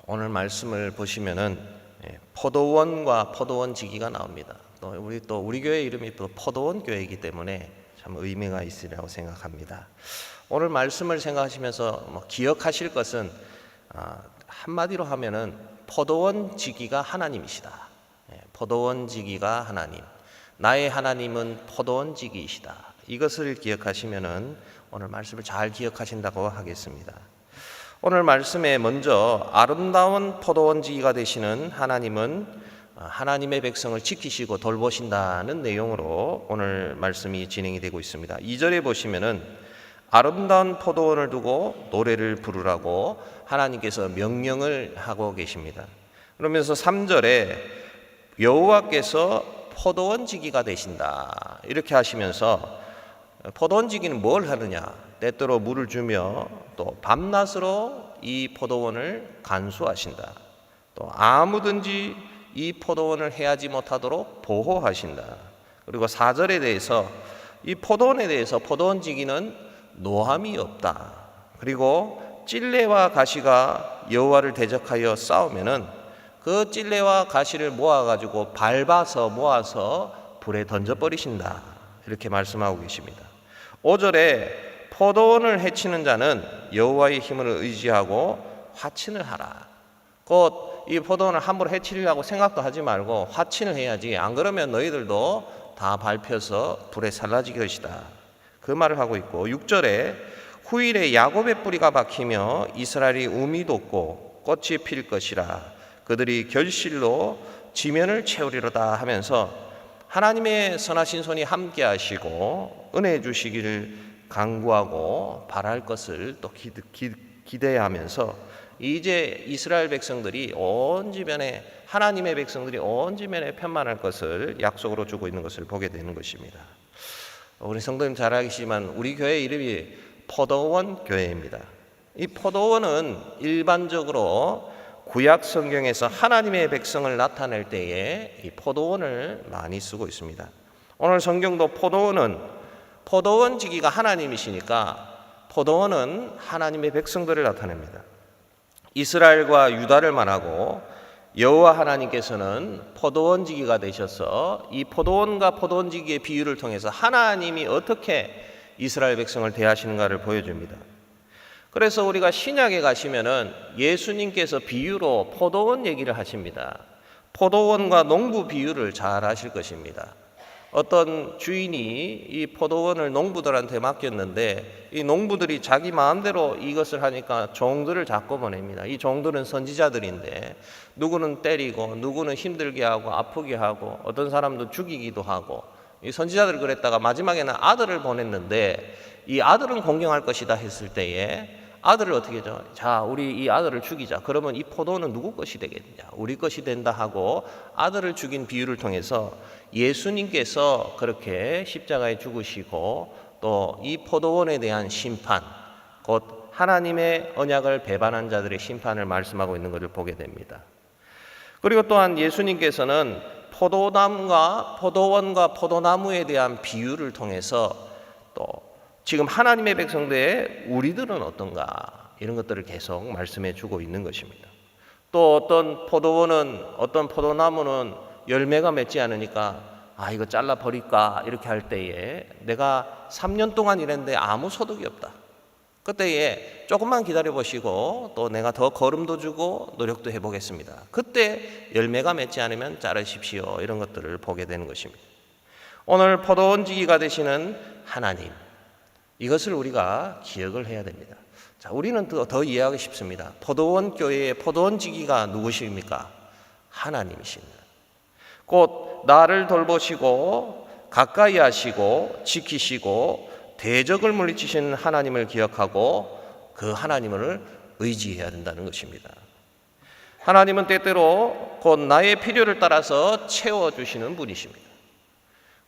오늘 말씀을 보시면은 포도원과 포도원지기가 나옵니다. 또 우리 교회 이름이 또 포도원 교회이기 때문에 참 의미가 있으리라고 생각합니다. 오늘 말씀을 생각하시면서 기억하실 것은 한마디로 하면은 포도원지기가 하나님이시다. 포도원지기가 하나님. 나의 하나님은 포도원지기이시다. 이것을 기억하시면은 오늘 말씀을 잘 기억하신다고 하겠습니다. 오늘 말씀에 먼저 아름다운 포도원지기가 되시는 하나님은 하나님의 백성을 지키시고 돌보신다는 내용으로 오늘 말씀이 진행이 되고 있습니다. 2절에 보시면은 아름다운 포도원을 두고 노래를 부르라고 하나님께서 명령을 하고 계십니다. 그러면서 3절에 여호와께서 포도원지기가 되신다 이렇게 하시면서 포도원지기는 뭘 하느냐? 때때로 물을 주며 또 밤낮으로 이 포도원을 간수하신다. 또 아무든지 이 포도원을 해하지 못하도록 보호하신다. 그리고 4절에 대해서 이 포도원에 대해서 포도원지기는 노함이 없다. 그리고 찔레와 가시가 여호와를 대적하여 싸우면은 그 찔레와 가시를 모아가지고 밟아서 모아서 불에 던져버리신다. 이렇게 말씀하고 계십니다. 5절에 포도원을 해치는 자는 여호와의 힘을 의지하고 화친을 하라. 곧 이 포도원을 함부로 해치려고 생각도 하지 말고 화친을 해야지. 안 그러면 너희들도 다 밟혀서 불에 살라질 것이다. 그 말을 하고 있고 6절에 후일에 야곱의 뿌리가 박히며 이스라엘이 우미 돋고 꽃이 필 것이라. 그들이 결실로 지면을 채우리로다 하면서 하나님의 선하신 손이 함께 하시고 은혜 주시기를 간구하고 바랄 것을 또 기대하면서 이제 이스라엘 백성들이 온 지면에 하나님의 백성들이 온 지면에 편만할 것을 약속으로 주고 있는 것을 보게 되는 것입니다. 우리 성도님 잘 아시지만 우리 교회 이름이 포도원 교회입니다. 이 포도원은 일반적으로 구약 성경에서 하나님의 백성을 나타낼 때에 이 포도원을 많이 쓰고 있습니다. 오늘 성경도 포도원지기가 하나님이시니까 포도원은 하나님의 백성들을 나타냅니다. 이스라엘과 유다를 말하고 여호와 하나님께서는 포도원지기가 되셔서 이 포도원과 포도원지기의 비유를 통해서 하나님이 어떻게 이스라엘 백성을 대하시는가를 보여줍니다. 그래서 우리가 신약에 가시면은 예수님께서 비유로 포도원 얘기를 하십니다. 포도원과 농부 비유를 잘 하실 것입니다. 어떤 주인이 이 포도원을 농부들한테 맡겼는데 이 농부들이 자기 마음대로 이것을 하니까 종들을 자꾸 보냅니다. 이 종들은 선지자들인데 누구는 때리고 누구는 힘들게 하고 아프게 하고 어떤 사람도 죽이기도 하고 이 선지자들 그랬다가 마지막에는 아들을 보냈는데 이 아들은 공경할 것이다 했을 때에 아들을 어떻게 하죠? 자, 우리 이 아들을 죽이자. 그러면 이 포도는 누구 것이 되겠느냐? 우리 것이 된다 하고 아들을 죽인 비유를 통해서 예수님께서 그렇게 십자가에 죽으시고 또 이 포도원에 대한 심판, 곧 하나님의 언약을 배반한 자들의 심판을 말씀하고 있는 것을 보게 됩니다. 그리고 또한 예수님께서는 포도원과 포도나무에 대한 비유를 통해서 또 지금 하나님의 백성들의 우리들은 어떤가 이런 것들을 계속 말씀해 주고 있는 것입니다. 또 어떤 포도나무는 열매가 맺지 않으니까 이거 잘라 버릴까 이렇게 할 때에 내가 3년 동안 일했는데 아무 소득이 없다. 그때에 조금만 기다려 보시고 또 내가 더 거름도 주고 노력도 해보겠습니다. 그때 열매가 맺지 않으면 자르십시오. 이런 것들을 보게 되는 것입니다. 오늘 포도원지기가 되시는 하나님, 이것을 우리가 기억을 해야 됩니다. 자, 우리는 더 이해하기 쉽습니다. 포도원 교회의 포도원지기가 누구십니까? 하나님이십니다. 곧 나를 돌보시고 가까이 하시고 지키시고 대적을 물리치시는 하나님을 기억하고 그 하나님을 의지해야 된다는 것입니다. 하나님은 때때로 곧 나의 필요를 따라서 채워주시는 분이십니다.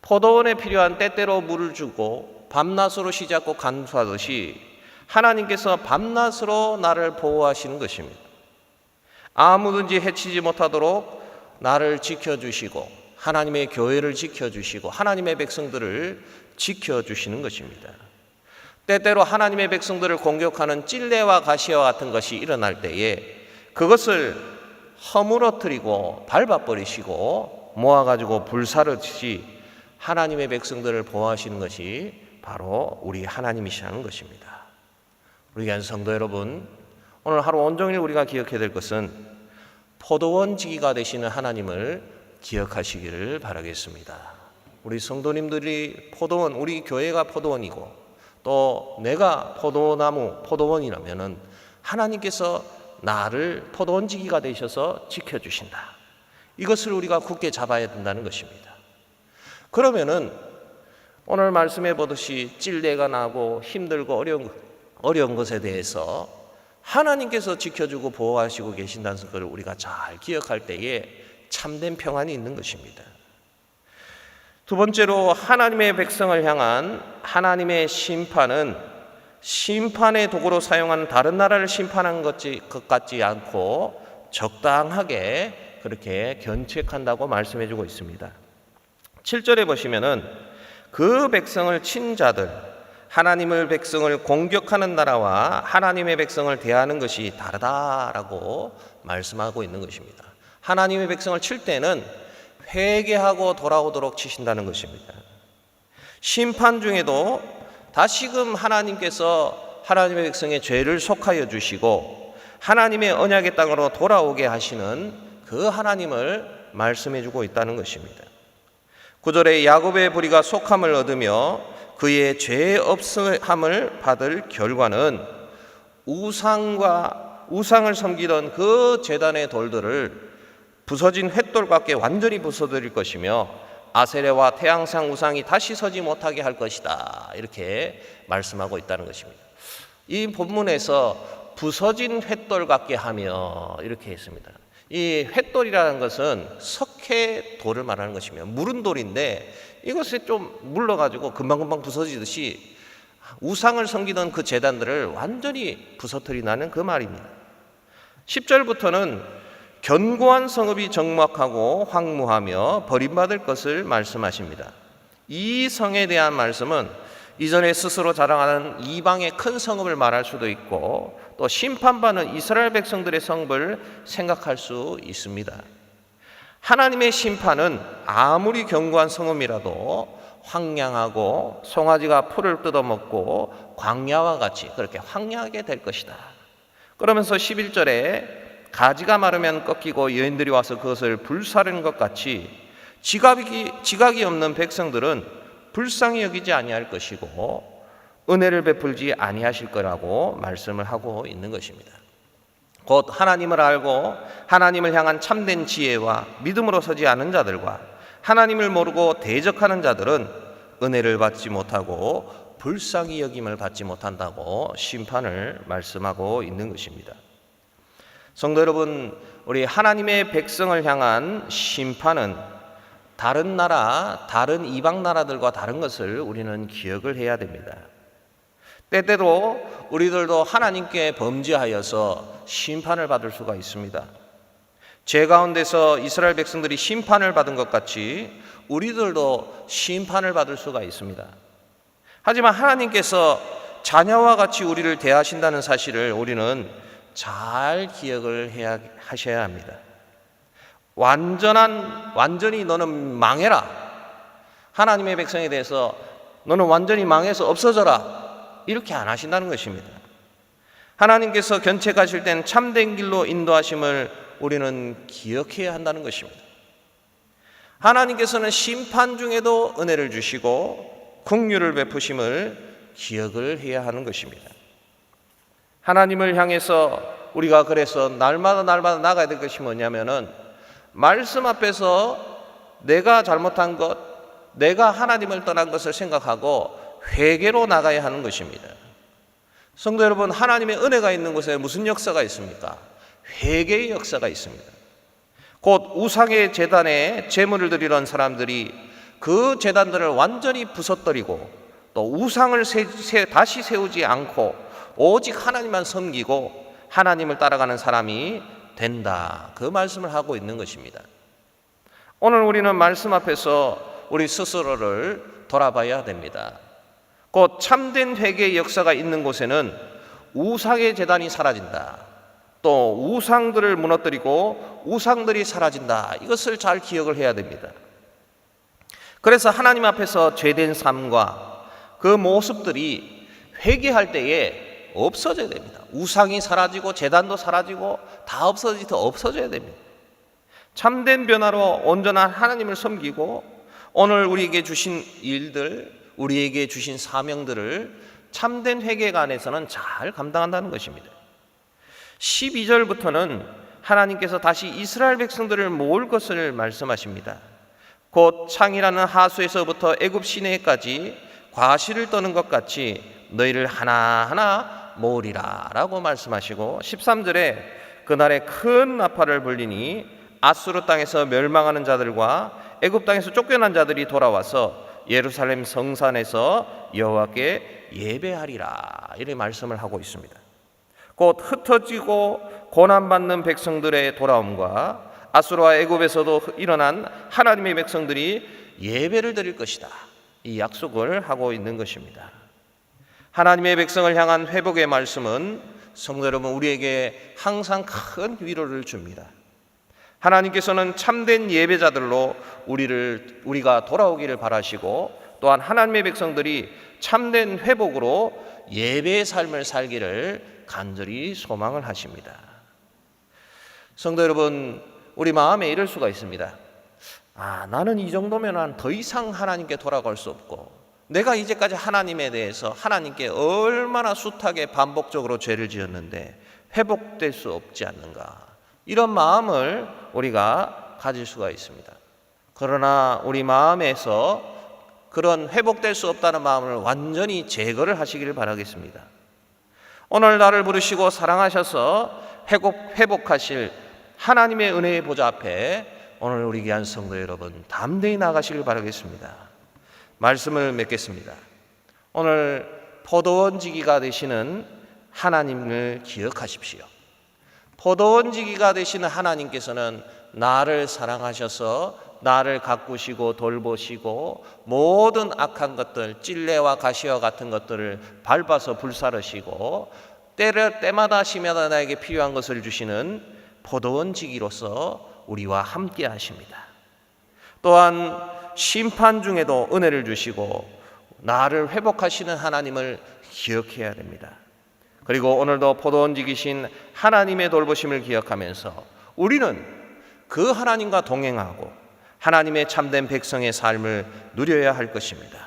포도원에 필요한 때때로 물을 주고 밤낮으로 쉬지 않고 간수하듯이 하나님께서 밤낮으로 나를 보호하시는 것입니다. 아무든지 해치지 못하도록 나를 지켜주시고 하나님의 교회를 지켜주시고 하나님의 백성들을 지켜주시는 것입니다. 때때로 하나님의 백성들을 공격하는 찔레와 가시와 같은 것이 일어날 때에 그것을 허물어뜨리고 밟아버리시고 모아가지고 불사르듯이 하나님의 백성들을 보호하시는 것이 바로 우리 하나님이시라는 것입니다. 우리 귀한 성도 여러분, 오늘 하루 온종일 우리가 기억해야 될 것은 포도원 지기가 되시는 하나님을 기억하시기를 바라겠습니다. 우리 성도님들이 포도원, 우리 교회가 포도원이고 또 내가 포도원이라면은 하나님께서 나를 포도원 지기가 되셔서 지켜주신다. 이것을 우리가 굳게 잡아야 된다는 것입니다. 그러면은 오늘 말씀해 보듯이 찔레가 나고 힘들고 어려운 것에 대해서 하나님께서 지켜주고 보호하시고 계신다는 것을 우리가 잘 기억할 때에 참된 평안이 있는 것입니다. 두 번째로 하나님의 백성을 향한 하나님의 심판은 심판의 도구로 사용하는 다른 나라를 심판한 것 같지 않고 적당하게 그렇게 견책한다고 말씀해 주고 있습니다. 7절에 보시면은 그 백성을 친 자들, 하나님의 백성을 공격하는 나라와 하나님의 백성을 대하는 것이 다르다라고 말씀하고 있는 것입니다. 하나님의 백성을 칠 때는 회개하고 돌아오도록 치신다는 것입니다. 심판 중에도 다시금 하나님께서 하나님의 백성의 죄를 속하여 주시고 하나님의 언약의 땅으로 돌아오게 하시는 그 하나님을 말씀해 주고 있다는 것입니다. 9절에 야곱의 부리가 속함을 얻으며 그의 죄 없음을 받을 결과는 우상을 섬기던 그 제단의 돌들을 부서진 횃돌 같게 완전히 부숴드릴 것이며 아세레와 태양상 우상이 다시 서지 못하게 할 것이다. 이렇게 말씀하고 있다는 것입니다. 이 본문에서 부서진 횃돌 같게 하며 이렇게 했습니다. 이 횃돌이라는 것은 석회돌을 말하는 것이며 무른 돌인데 이것이 좀 물러가지고 금방금방 부서지듯이 우상을 섬기던 그 제단들을 완전히 부서뜨린다는 그 말입니다. 10절부터는 견고한 성읍이 적막하고 황무하며 버림받을 것을 말씀하십니다. 이 성에 대한 말씀은 이전에 스스로 자랑하는 이방의 큰 성읍을 말할 수도 있고 또 심판받는 이스라엘 백성들의 성읍을 생각할 수 있습니다. 하나님의 심판은 아무리 견고한 성읍이라도 황량하고 송아지가 풀을 뜯어먹고 광야와 같이 그렇게 황량하게 될 것이다. 그러면서 11절에 가지가 마르면 꺾이고 여인들이 와서 그것을 불사르는 것 같이 지각이 없는 백성들은 불쌍히 여기지 아니할 것이고 은혜를 베풀지 아니하실 거라고 말씀을 하고 있는 것입니다. 곧 하나님을 알고 하나님을 향한 참된 지혜와 믿음으로 서지 않은 자들과 하나님을 모르고 대적하는 자들은 은혜를 받지 못하고 불쌍히 여김을 받지 못한다고 심판을 말씀하고 있는 것입니다. 성도 여러분, 우리 하나님의 백성을 향한 심판은 다른 나라, 다른 이방 나라들과 다른 것을 우리는 기억을 해야 됩니다. 때때로 우리들도 하나님께 범죄하여서 심판을 받을 수가 있습니다. 죄 가운데서 이스라엘 백성들이 심판을 받은 것 같이 우리들도 심판을 받을 수가 있습니다. 하지만 하나님께서 자녀와 같이 우리를 대하신다는 사실을 우리는 잘 기억을 하셔야 합니다. 완전히 너는 망해라. 하나님의 백성에 대해서 너는 완전히 망해서 없어져라. 이렇게 안 하신다는 것입니다. 하나님께서 견책하실 때는 참된 길로 인도하심을 우리는 기억해야 한다는 것입니다. 하나님께서는 심판 중에도 은혜를 주시고 긍휼을 베푸심을 기억을 해야 하는 것입니다. 하나님을 향해서 우리가 그래서 날마다 나가야 될 것이 뭐냐면은 말씀 앞에서 내가 잘못한 것, 내가 하나님을 떠난 것을 생각하고 회개로 나가야 하는 것입니다. 성도 여러분, 하나님의 은혜가 있는 곳에 무슨 역사가 있습니까? 회개의 역사가 있습니다. 곧 우상의 제단에 제물을 드리던 사람들이 그 제단들을 완전히 부서뜨리고 또 우상을 다시 세우지 않고 오직 하나님만 섬기고 하나님을 따라가는 사람이 된다. 그 말씀을 하고 있는 것입니다. 오늘 우리는 말씀 앞에서 우리 스스로를 돌아봐야 됩니다. 곧 참된 회개의 역사가 있는 곳에는 우상의 제단이 사라진다. 또 우상들을 무너뜨리고 우상들이 사라진다. 이것을 잘 기억을 해야 됩니다. 그래서 하나님 앞에서 죄된 삶과 그 모습들이 회개할 때에 없어져야 됩니다. 우상이 사라지고 제단도 사라지고 다 없어져야 됩니다. 참된 변화로 온전한 하나님을 섬기고 오늘 우리에게 주신 일들, 우리에게 주신 사명들을 참된 회개가 안에서는 잘 감당한다는 것입니다. 12절부터는 하나님께서 다시 이스라엘 백성들을 모을 것을 말씀하십니다. 곧 창이라는 하수에서부터 애굽 시내까지 과실을 떠는 것 같이 너희를 하나하나 모으리라 라고 말씀하시고 13절에 그날에 큰 나팔을 불리니 아수르 땅에서 멸망하는 자들과 애굽 땅에서 쫓겨난 자들이 돌아와서 예루살렘 성산에서 여호와께 예배하리라 이렇게 말씀을 하고 있습니다. 곧 흩어지고 고난받는 백성들의 돌아옴과 아수르와 애굽에서도 일어난 하나님의 백성들이 예배를 드릴 것이다. 이 약속을 하고 있는 것입니다. 하나님의 백성을 향한 회복의 말씀은 성도 여러분 우리에게 항상 큰 위로를 줍니다. 하나님께서는 참된 예배자들로 우리가 돌아오기를 바라시고 또한 하나님의 백성들이 참된 회복으로 예배의 삶을 살기를 간절히 소망을 하십니다. 성도 여러분, 우리 마음에 이럴 수가 있습니다. 나는 이 정도면 더 이상 하나님께 돌아갈 수 없고 내가 이제까지 하나님에 대해서 하나님께 얼마나 숱하게 반복적으로 죄를 지었는데 회복될 수 없지 않는가, 이런 마음을 우리가 가질 수가 있습니다. 그러나 우리 마음에서 그런 회복될 수 없다는 마음을 완전히 제거를 하시기를 바라겠습니다. 오늘 나를 부르시고 사랑하셔서 회복하실 하나님의 은혜의 보좌 앞에 오늘 우리 귀한 성도 여러분 담대히 나가시길 바라겠습니다. 말씀을 맺겠습니다. 오늘 포도원지기가 되시는 하나님을 기억하십시오. 포도원지기가 되시는 하나님께서는 나를 사랑하셔서 나를 가꾸시고 돌보시고 모든 악한 것들, 찔레와 가시와 같은 것들을 밟아서 불사르시고 때마다 시마다 나에게 필요한 것을 주시는 포도원지기로서 우리와 함께 하십니다. 또한 심판 중에도 은혜를 주시고 나를 회복하시는 하나님을 기억해야 됩니다. 그리고 오늘도 포도원지기신 하나님의 돌보심을 기억하면서 우리는 그 하나님과 동행하고 하나님의 참된 백성의 삶을 누려야 할 것입니다.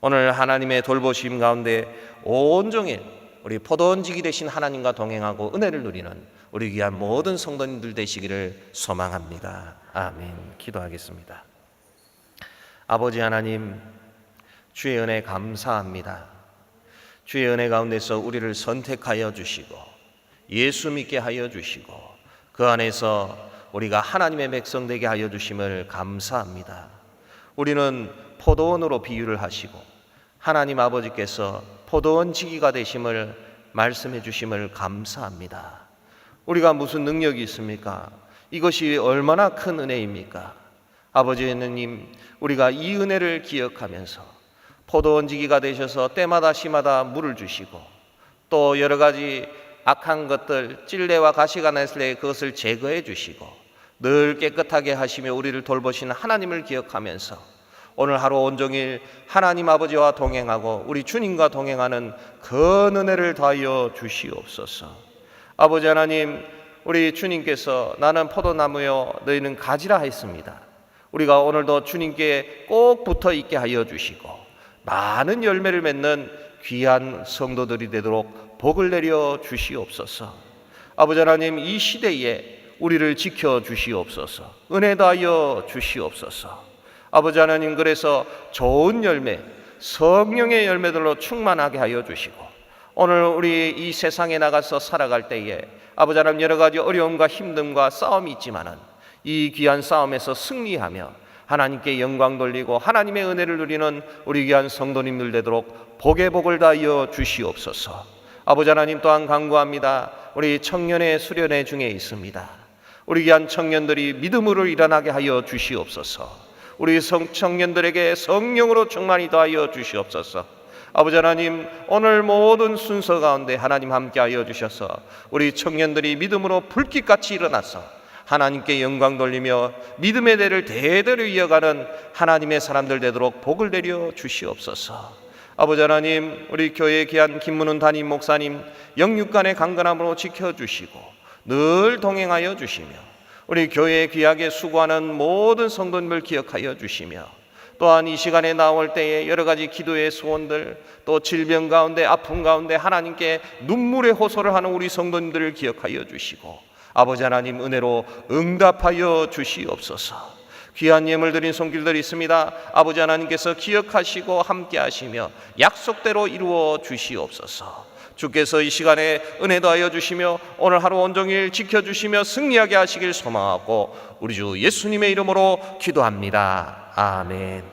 오늘 하나님의 돌보심 가운데 온종일 우리 포도원지기 되신 하나님과 동행하고 은혜를 누리는 우리 귀한 모든 성도님들 되시기를 소망합니다. 아멘. 기도하겠습니다. 아버지 하나님, 주의 은혜 감사합니다. 주의 은혜 가운데서 우리를 선택하여 주시고 예수 믿게 하여 주시고 그 안에서 우리가 하나님의 백성 되게 하여 주심을 감사합니다. 우리는 포도원으로 비유를 하시고 하나님 아버지께서 포도원 지기가 되심을 말씀해 주심을 감사합니다. 우리가 무슨 능력이 있습니까? 이것이 얼마나 큰 은혜입니까? 아버지 하나님, 우리가 이 은혜를 기억하면서 포도원지기가 되셔서 때마다 시마다 물을 주시고 또 여러 가지 악한 것들, 찔레와 가시가 났을 때 그것을 제거해 주시고 늘 깨끗하게 하시며 우리를 돌보시는 하나님을 기억하면서 오늘 하루 온종일 하나님 아버지와 동행하고 우리 주님과 동행하는 그 은혜를 더하여 주시옵소서. 아버지 하나님, 우리 주님께서 나는 포도나무요 너희는 가지라 했습니다. 우리가 오늘도 주님께 꼭 붙어 있게 하여 주시고 많은 열매를 맺는 귀한 성도들이 되도록 복을 내려 주시옵소서. 아버지 하나님, 이 시대에 우리를 지켜 주시옵소서. 은혜 다하여 주시옵소서. 아버지 하나님, 그래서 좋은 열매, 성령의 열매들로 충만하게 하여 주시고 오늘 우리 이 세상에 나가서 살아갈 때에 아버지 하나님 여러 가지 어려움과 힘듦과 싸움이 있지만은 이 귀한 싸움에서 승리하며 하나님께 영광 돌리고 하나님의 은혜를 누리는 우리 귀한 성도님들 되도록 복의 복을 다하여 주시옵소서. 아버지 하나님, 또한 간구합니다. 우리 청년의 수련회 중에 있습니다. 우리 귀한 청년들이 믿음으로 일어나게 하여 주시옵소서. 우리 청년들에게 성령으로 충만히 더하여 주시옵소서. 아버지 하나님, 오늘 모든 순서 가운데 하나님 함께하여 주셔서 우리 청년들이 믿음으로 불빛같이 일어나서 하나님께 영광 돌리며 믿음의 대를 대대로 이어가는 하나님의 사람들 되도록 복을 내려 주시옵소서. 아버지 하나님, 우리 교회에 귀한 김문훈 담임 목사님 영육간의 강건함으로 지켜주시고 늘 동행하여 주시며 우리 교회에 귀하게 수고하는 모든 성도님을 기억하여 주시며 또한 이 시간에 나올 때에 여러 가지 기도의 소원들, 또 질병 가운데 아픔 가운데 하나님께 눈물의 호소를 하는 우리 성도님들을 기억하여 주시고 아버지 하나님 은혜로 응답하여 주시옵소서. 귀한 예물 드린 손길들이 있습니다. 아버지 하나님께서 기억하시고 함께 하시며 약속대로 이루어 주시옵소서. 주께서 이 시간에 은혜 더하여 주시며 오늘 하루 온종일 지켜주시며 승리하게 하시길 소망하고 우리 주 예수님의 이름으로 기도합니다. 아멘.